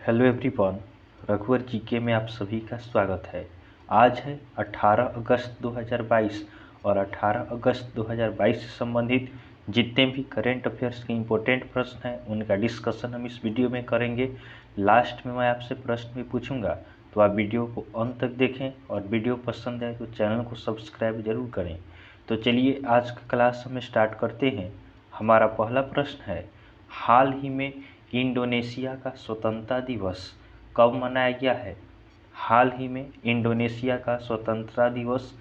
Hello everyone, रघुवर GK में आप सभी का स्वागत है। आज है 18 अगस्त 2022 और 18 अगस्त 2022 से संबंधित जितने भी करेंट अफेयर्स के इम्पोर्टेंट प्रश्न हैं उनका डिस्कशन हम इस वीडियो में करेंगे। लास्ट में मैं आपसे प्रश्न भी पूछूंगा, तो आप वीडियो को अंत तक देखें और वीडियो पसंद आए तो चैनल को सब्सक्राइब जरूर करें। तो चलिए आज का क्लास हम स्टार्ट करते हैं। हमारा पहला प्रश्न है, हाल ही में इंडोनेशिया का स्वतंत्रता दिवस कब मनाया गया है? हाल ही में इंडोनेशिया का स्वतंत्रता दिवस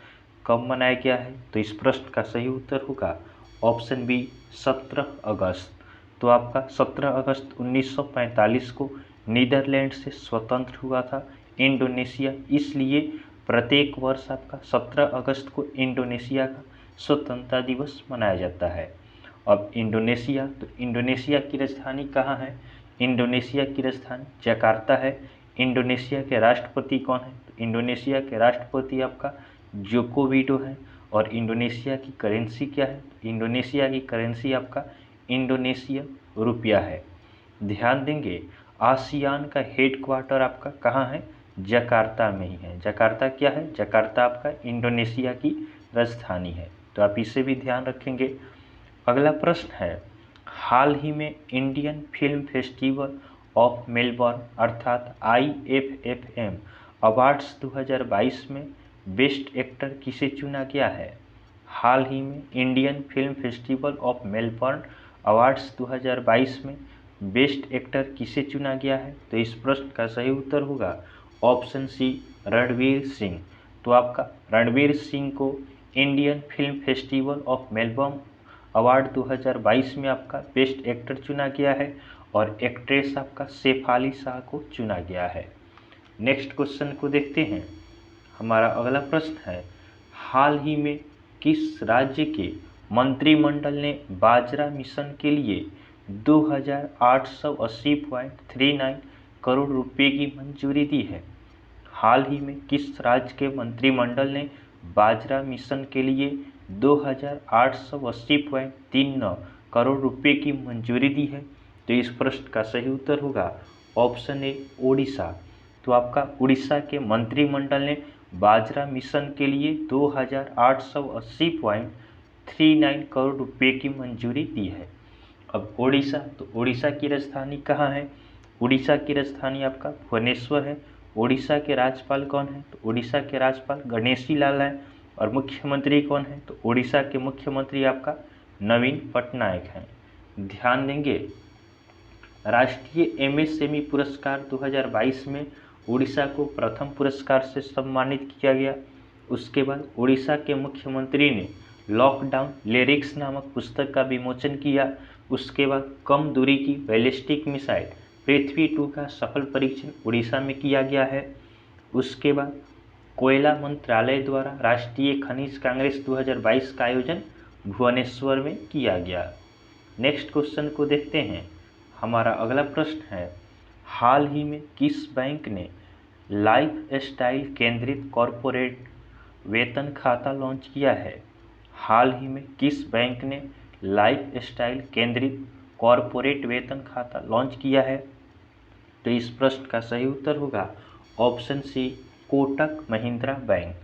कब मनाया गया है? तो इस प्रश्न का सही उत्तर होगा ऑप्शन बी 17 अगस्त। तो आपका 17 अगस्त 1945 को नीदरलैंड से स्वतंत्र हुआ था इंडोनेशिया, इसलिए प्रत्येक वर्ष आपका 17 अगस्त को इंडोनेशिया का स्वतंत्रता दिवस मनाया जाता है। अब इंडोनेशिया, तो इंडोनेशिया की राजधानी कहाँ है? इंडोनेशिया की राजधानी जकार्ता है। इंडोनेशिया के राष्ट्रपति कौन है? तो इंडोनेशिया के राष्ट्रपति आपका जोको विडो है। और इंडोनेशिया की करेंसी क्या है? तो इंडोनेशिया की करेंसी आपका इंडोनेशिया रुपया है। ध्यान देंगे, आसियान का हेडक्वार्टर आपका कहाँ है? जकार्ता में ही है। जकार्ता क्या है? जकार्ता आपका इंडोनेशिया की राजधानी है, तो आप इसे भी ध्यान रखेंगे। अगला प्रश्न है, हाल ही में Indian film festival of Melbourne अर्थात IFFM अवार्ड्स 2022 में बेस्ट एक्टर किसे चुना गया है? हाल ही में Indian film festival of Melbourne awards 2022 में बेस्ट एक्टर किसे चुना गया है? तो इस प्रश्न का सही उत्तर होगा ऑप्शन सी रणवीर सिंह। तो आपका रणवीर सिंह को Indian film festival of Melbourne award 2022 में आपका बेस्ट एक्टर चुना गया है और एक्ट्रेस आपका शेफाली शाह को चुना गया है। नेक्स्ट क्वेश्चन को देखते हैं। हमारा अगला प्रश्न है, हाल ही में किस राज्य के मंत्रिमंडल ने बाजरा मिशन के लिए 2880.39 करोड़ रुपए की मंजूरी दी है? हाल ही में किस राज्य के मंत्रिमंडल ने बाजरा मिशन के लिए 2880.39 करोड़ रुपए की मंजूरी दी है? तो इस प्रश्न का सही उत्तर होगा ऑप्शन ए ओडिशा। तो आपका उड़ीसा के मंत्रिमंडल ने बाजरा मिशन के लिए 2880.39 करोड़ रुपए की मंजूरी दी है। अब ओडिशा, तो ओडिशा की राजधानी कहाँ है? उड़ीसा की राजधानी आपका भुवनेश्वर है। ओडिशा के राज्यपाल कौन है? तो ओडिशा के राज्यपाल गणेशी लाल हैं। और मुख्यमंत्री कौन है? तो ओडिशा के मुख्यमंत्री आपका नवीन पटनायक हैं। ध्यान देंगे, राष्ट्रीय MSME पुरस्कार 2022 में उड़ीसा को प्रथम पुरस्कार से सम्मानित किया गया। उसके बाद उड़ीसा के मुख्यमंत्री ने लॉकडाउन लिरिक्स नामक पुस्तक का विमोचन किया। उसके बाद कम दूरी की बैलिस्टिक मिसाइल पृथ्वी 2 का सफल परीक्षण उड़ीसा में किया गया है। उसके बाद कोयला मंत्रालय द्वारा राष्ट्रीय खनिज कांग्रेस 2022 का आयोजन भुवनेश्वर में किया गया। नेक्स्ट क्वेश्चन को देखते हैं। हमारा अगला प्रश्न है, हाल ही में किस बैंक ने लाइफ स्टाइल केंद्रित कॉरपोरेट वेतन खाता लॉन्च किया है? हाल ही में किस बैंक ने लाइफ स्टाइल केंद्रित कॉरपोरेट वेतन खाता लॉन्च किया है? तो इस प्रश्न का सही उत्तर होगा option C Kotak Mahindra bank.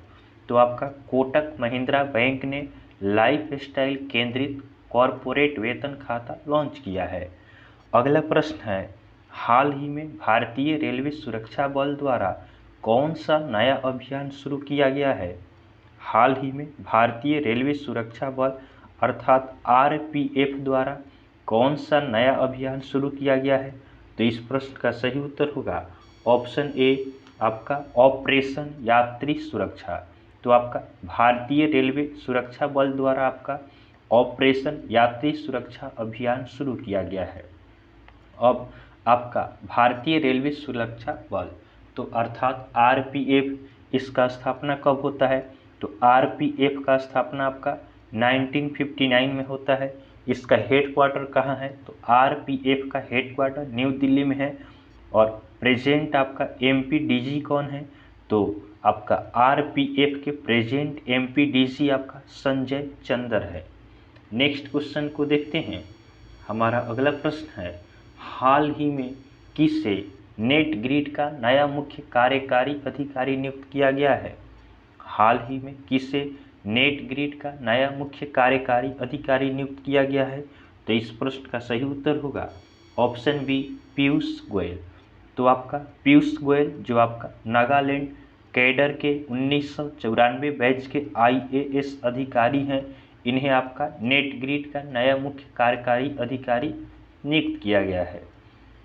तो आपका कोटक महिंद्रा बैंक ने लाइफ स्टाइल केंद्रित कॉरपोरेट वेतन खाता लॉन्च किया है। अगला प्रश्न है, हाल ही में भारतीय रेलवे सुरक्षा बल द्वारा कौन सा नया अभियान शुरू किया गया है? हाल ही में भारतीय रेलवे सुरक्षा बल अर्थात RPF द्वारा कौन सा नया अभियान शुरू किया गया है? तो इस प्रश्न का सही उत्तर होगा ऑप्शन ए आपका ऑपरेशन यात्री सुरक्षा। तो आपका भारतीय रेलवे सुरक्षा बल द्वारा आपका ऑपरेशन यात्री सुरक्षा अभियान शुरू किया गया है। अब आपका भारतीय रेलवे सुरक्षा बल, तो अर्थात RPF, इसका स्थापना कब होता है? तो RPF का स्थापना आपका 1959 में होता है। इसका हेडक्वार्टर कहाँ है? तो RPF का हेडक्वार्टर न्यू दिल्ली में है। और प्रेजेंट आपका MPDG कौन है? तो आपका RPF के प्रेजेंट MPDG आपका संजय चंदर है। नेक्स्ट क्वेश्चन को देखते हैं। हमारा अगला प्रश्न है, हाल ही में किसे नेट ग्रिड का नया मुख्य कार्यकारी अधिकारी नियुक्त किया गया है? हाल ही में किसे नेट ग्रिड का नया मुख्य कार्यकारी अधिकारी नियुक्त किया गया है? तो इस प्रश्न का सही उत्तर होगा ऑप्शन बी, पीयूष गोयल। तो आपका पीयूष गोयल जो आपका नागालैंड कैडर के 1994 बैच के IAS अधिकारी हैं, इन्हें आपका नेट ग्रिड का नया मुख्य कार्यकारी अधिकारी नियुक्त किया गया है।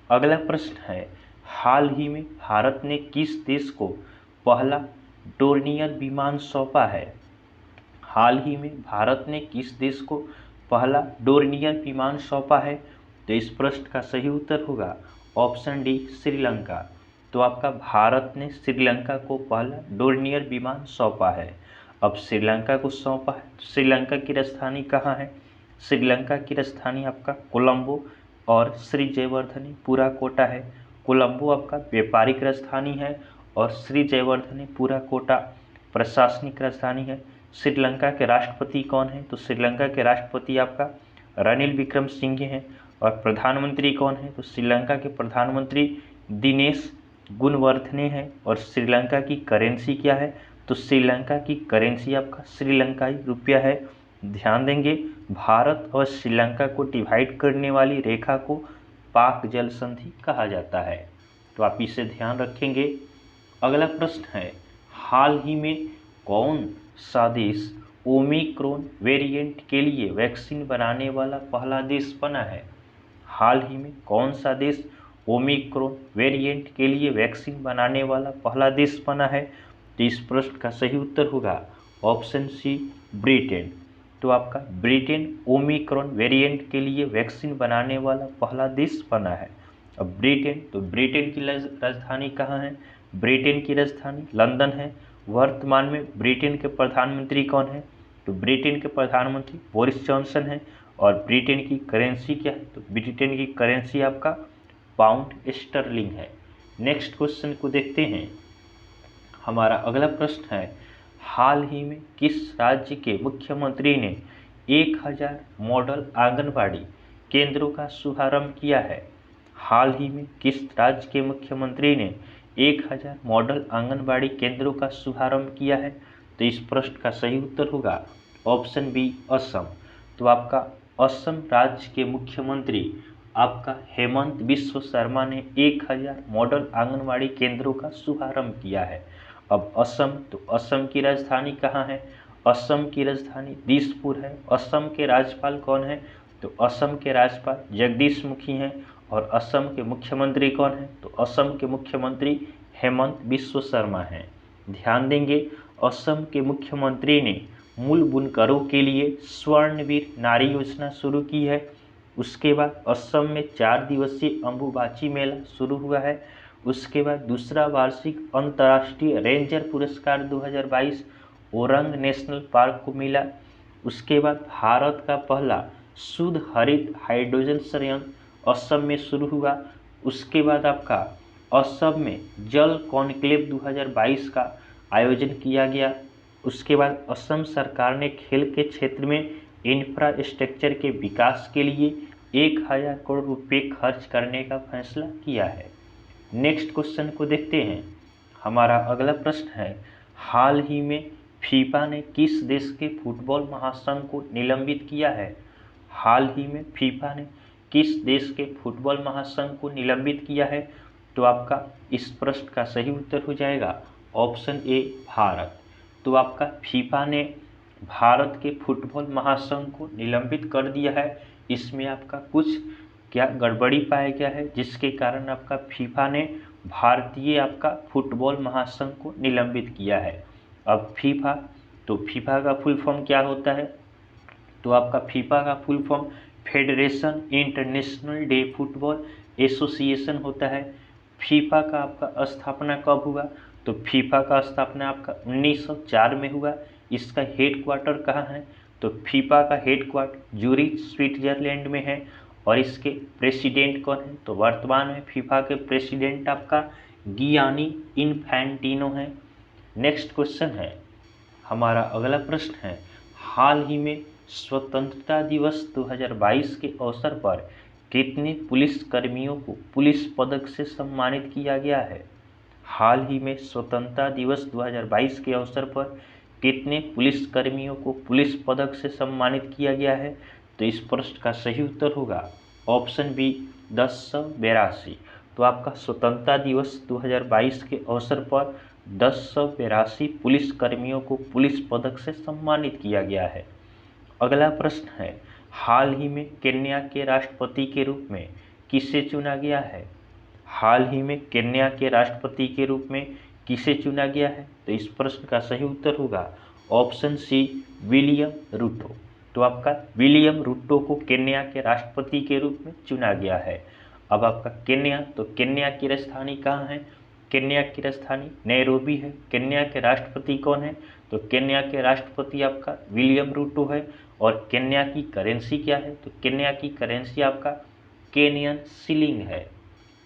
अगला प्रश्न है, हाल ही में भारत ने किस देश को पहला डोर्नियर विमान सौंपा है? हाल ही में भारत ने किस देश को पहला डोर्नियर विमान सौंपा है? तो इस प्रश्न का सही उत्तर होगा ऑप्शन डी, श्रीलंका। तो आपका भारत ने श्रीलंका को पहला डोर्नियर विमान सौंपा है। अब श्रीलंका को सौंपा है, श्रीलंका की राजधानी कहाँ है? श्रीलंका की राजधानी आपका कोलंबो और श्री जयवर्धने पूरा कोटा है। कोलंबो आपका व्यापारिक राजधानी है और श्री जयवर्धने पूरा कोटा प्रशासनिक राजधानी है। श्रीलंका के राष्ट्रपति कौन है? तो श्रीलंका के राष्ट्रपति आपका रणिल विक्रमसिंघे हैं। और प्रधानमंत्री कौन है? तो श्रीलंका के प्रधानमंत्री दिनेश गुणवर्धने हैं। और श्रीलंका की करेंसी क्या है? तो श्रीलंका की करेंसी आपका श्रीलंकाई रुपया है। ध्यान देंगे, भारत और श्रीलंका को डिवाइड करने वाली रेखा को पाक जल संधि कहा जाता है, तो आप इसे ध्यान रखेंगे। अगला प्रश्न है, हाल ही में कौन सा देश ओमिक्रॉन वेरिएंट के लिए वैक्सीन बनाने वाला पहला देश बना है? हाल ही में कौन सा देश ओमिक्रॉन वेरिएंट के लिए वैक्सीन बनाने वाला पहला देश बना है? तो इस प्रश्न का सही उत्तर होगा ऑप्शन सी, ब्रिटेन। तो आपका ब्रिटेन ओमिक्रॉन वेरिएंट के लिए वैक्सीन बनाने वाला पहला देश बना है। अब ब्रिटेन, तो ब्रिटेन की राजधानी कहाँ है? ब्रिटेन की राजधानी लंदन है। वर्तमान में ब्रिटेन के प्रधानमंत्री कौन है? तो ब्रिटेन के प्रधानमंत्री बोरिस जॉनसन है। और ब्रिटेन की करेंसी क्या है? तो ब्रिटेन की करेंसी आपका पाउंड स्टर्लिंग है। नेक्स्ट क्वेश्चन को देखते हैं। हमारा अगला प्रश्न है, हाल ही में किस राज्य के मुख्यमंत्री ने 1000 मॉडल आंगनबाड़ी केंद्रों का शुभारंभ किया है? हाल ही में किस राज्य के मुख्यमंत्री ने 1000 मॉडल आंगनबाड़ी केंद्रों का शुभारंभ किया है? तो इस प्रश्न का सही उत्तर होगा ऑप्शन बी, असम। तो आपका असम राज्य के मुख्यमंत्री आपका हेमंत बिस्व शर्मा ने 1000 मॉडल आंगनबाड़ी केंद्रों का शुभारंभ किया है। अब असम, तो असम की राजधानी कहाँ है? असम की राजधानी दिसपुर है। असम के राज्यपाल कौन है? तो असम के राज्यपाल जगदीश मुखी हैं। और असम के मुख्यमंत्री कौन है? तो असम के मुख्यमंत्री हेमंत बिस्व शर्मा हैं। ध्यान देंगे, असम के मुख्यमंत्री ने मूल बुनकरों के लिए स्वर्णवीर नारी योजना शुरू की है। उसके बाद असम में 4 दिवसीय अंबुबाची मेला शुरू हुआ है। उसके बाद दूसरा वार्षिक अंतर्राष्ट्रीय रेंजर पुरस्कार 2022 ओरंग नेशनल पार्क को मिला। उसके बाद भारत का पहला शुद्ध हरित हाइड्रोजन संयंत्र असम में शुरू हुआ। उसके बाद आपका असम में जल कॉन्क्लेव 2022 का आयोजन किया गया। उसके बाद असम सरकार ने खेल के क्षेत्र में इंफ्रास्ट्रक्चर के विकास के लिए 1000 करोड़ रुपए खर्च करने का फैसला किया है। नेक्स्ट क्वेश्चन को देखते हैं। हमारा अगला प्रश्न है, हाल ही में फीफा ने किस देश के फुटबॉल महासंघ को निलंबित किया है? हाल ही में फीफा ने किस देश के फुटबॉल महासंघ को निलंबित किया है? तो आपका इस प्रश्न का सही उत्तर हो जाएगा ऑप्शन ए, भारत। तो आपका फीफा ने भारत के फुटबॉल महासंघ को निलंबित कर दिया है। इसमें आपका कुछ क्या गड़बड़ी पाया गया है, जिसके कारण आपका फीफा ने भारतीय आपका फुटबॉल महासंघ को निलंबित किया है। अब फीफा, तो फीफा का फुल फॉर्म क्या होता है? तो आपका फीफा का full form federation international day football association होता है। फीफा का आपका स्थापना कब हुआ? तो फीफा का स्थापना आपका 1904 में हुआ। इसका हेडक्वार्टर कहाँ है? तो फीफा का हेडक्वार्टर ज्यूरिच स्विट्जरलैंड में है। और इसके प्रेसिडेंट कौन है? तो वर्तमान में फीफा के प्रेसिडेंट आपका गियानी इन्फैंटिनो है। नेक्स्ट क्वेश्चन है, हमारा अगला प्रश्न है, हाल ही में स्वतंत्रता दिवस 2022 के अवसर पर कितने पुलिस कर्मियों को पुलिस पदक से सम्मानित किया गया है? हाल ही में स्वतंत्रता दिवस 2022 के अवसर पर कितने पुलिस कर्मियों को पुलिस पदक से सम्मानित किया गया है? तो इस प्रश्न का सही उत्तर होगा ऑप्शन बी 1082। तो आपका स्वतंत्रता दिवस 2022 के अवसर पर 1082 पुलिस कर्मियों को पुलिस पदक से सम्मानित किया गया है। अगला प्रश्न है, हाल ही में केन्या के राष्ट्रपति के रूप में किसे चुना गया है? हाल ही में केन्या के राष्ट्रपति के रूप में किसे चुना गया है? तो इस प्रश्न का सही उत्तर होगा ऑप्शन सी विलियम रूटो। तो आपका विलियम रूटो को केन्या के राष्ट्रपति के रूप में चुना गया है। अब आपका केन्या, तो केन्या की राजधानी कहाँ है? केन्या की राजधानी नैरोबी है। केन्या के राष्ट्रपति कौन है? तो केन्या के राष्ट्रपति आपका विलियम रूटो है। और केन्या की करेंसी क्या है? तो केन्या की करेंसी आपका केनियन शिलिंग है।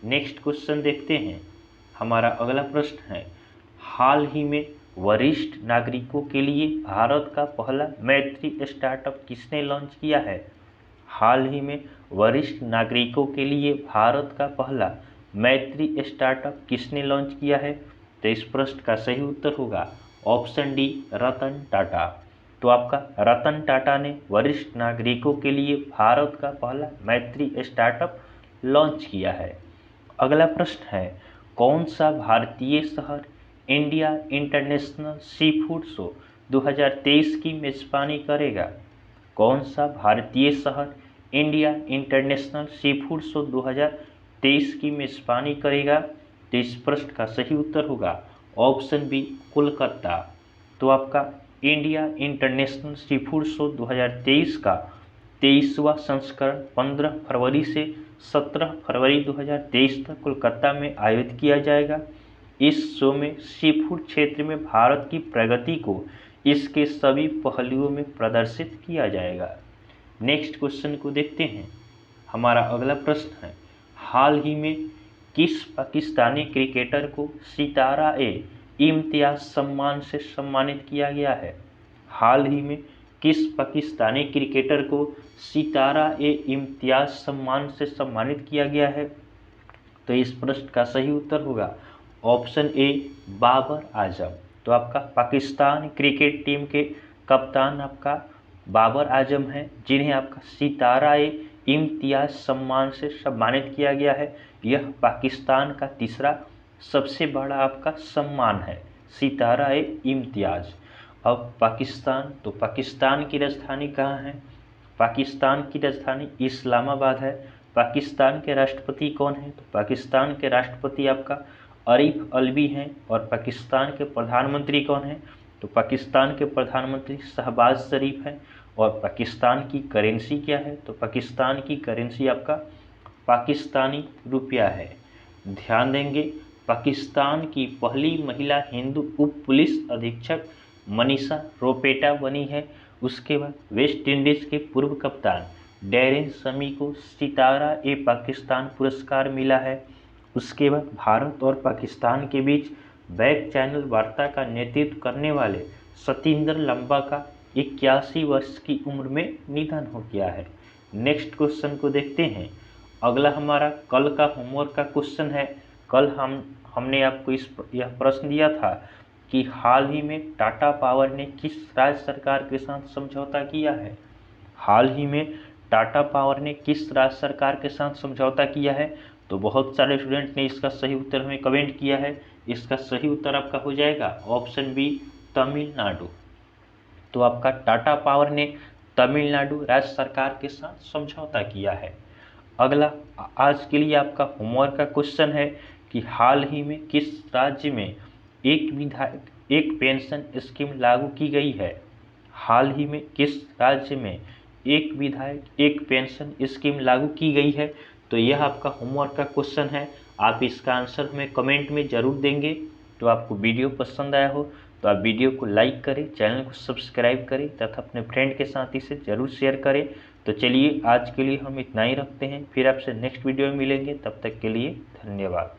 नेक्स्ट क्वेश्चन देखते हैं। हमारा अगला प्रश्न है, हाल ही में वरिष्ठ नागरिकों के लिए भारत का पहला मैत्री स्टार्टअप किसने लॉन्च किया है? हाल ही में वरिष्ठ नागरिकों के लिए भारत का पहला मैत्री स्टार्टअप किसने लॉन्च किया है? तो इस प्रश्न का सही उत्तर होगा ऑप्शन डी रतन टाटा। तो आपका रतन टाटा ने वरिष्ठ नागरिकों के लिए भारत का पहला मैत्री स्टार्टअप लॉन्च किया है। अगला प्रश्न है, कौन सा भारतीय शहर India international sea food show 2023 की मेजबानी करेगा? कौन सा भारतीय शहर India international sea food show 2023 की मेजबानी करेगा? तो इस प्रश्न का सही उत्तर होगा ऑप्शन बी कोलकाता। तो आपका India international sea food show 2023 का 23वां संस्करण 15 फरवरी से 17 फरवरी 2023 तक कोलकाता में आयोजित किया जाएगा। इस शो में सी फूड क्षेत्र में भारत की प्रगति को इसके सभी पहलुओं में प्रदर्शित किया जाएगा। नेक्स्ट क्वेश्चन को देखते हैं। हमारा अगला प्रश्न है, हाल ही में किस पाकिस्तानी क्रिकेटर को सितारा-ए-इम्तियाज सम्मान से सम्मानित किया गया है? हाल ही में किस पाकिस्तानी क्रिकेटर को सितारा-ए-इम्तियाज सम्मान से सम्मानित किया गया है? तो इस प्रश्न का सही उत्तर होगा ऑप्शन ए बाबर आजम। तो आपका पाकिस्तान क्रिकेट टीम के कप्तान आपका बाबर आजम हैं, जिन्हें आपका सितारा-ए-इम्तियाज सम्मान से सम्मानित किया गया है। यह पाकिस्तान का तीसरा सबसे बड़ा आपका सम्मान है, सितारा-ए-इम्तियाज। अब पाकिस्तान, तो पाकिस्तान की राजधानी कहाँ है? पाकिस्तान की राजधानी इस्लामाबाद है। पाकिस्तान के राष्ट्रपति कौन है? तो पाकिस्तान के राष्ट्रपति आपका आरिफ अलवी हैं। और पाकिस्तान के प्रधानमंत्री कौन है? तो पाकिस्तान के प्रधानमंत्री शहबाज शरीफ हैं। और पाकिस्तान की करेंसी क्या है? तो पाकिस्तान की करेंसी आपका पाकिस्तानी रुपया है। ध्यान देंगे, पाकिस्तान की पहली महिला हिंदू उप पुलिस अधीक्षक मनीषा रोपेटा बनी है। उसके बाद वेस्ट इंडीज़ के पूर्व कप्तान डैरेन समी को सितारा-ए-पाकिस्तान पुरस्कार मिला है। उसके बाद भारत और पाकिस्तान के बीच बैक चैनल वार्ता का नेतृत्व करने वाले सतिंदर लंबा का 81 वर्ष की उम्र में निधन हो गया है। नेक्स्ट क्वेश्चन को देखते हैं। अगला हमारा कल का होमवर्क का क्वेश्चन है। कल हमने आपको यह प्रश्न दिया था कि हाल ही में टाटा पावर ने किस राज्य सरकार के साथ समझौता किया है? हाल ही में टाटा पावर ने किस राज्य सरकार के साथ समझौता किया है? तो बहुत सारे स्टूडेंट ने इसका सही उत्तर हमें कमेंट किया है। इसका सही उत्तर आपका हो जाएगा ऑप्शन बी तमिलनाडु। तो आपका टाटा पावर ने तमिलनाडु राज्य सरकार के साथ समझौता किया है। अगला आज के लिए आपका होमवर्क का क्वेश्चन है कि हाल ही में किस राज्य में एक विधायक एक पेंशन स्कीम लागू की गई है? हाल ही में किस राज्य में एक विधायक एक पेंशन स्कीम लागू की गई है? तो यह आपका होमवर्क का क्वेश्चन है। आप इसका आंसर हमें कमेंट में ज़रूर देंगे। तो आपको वीडियो पसंद आया हो तो आप वीडियो को लाइक करें, चैनल को सब्सक्राइब करें तथा अपने फ्रेंड के साथ इसे ज़रूर शेयर करें। तो चलिए आज के लिए हम इतना ही रखते हैं, फिर आपसे नेक्स्ट वीडियो में मिलेंगे। तब तक के लिए धन्यवाद।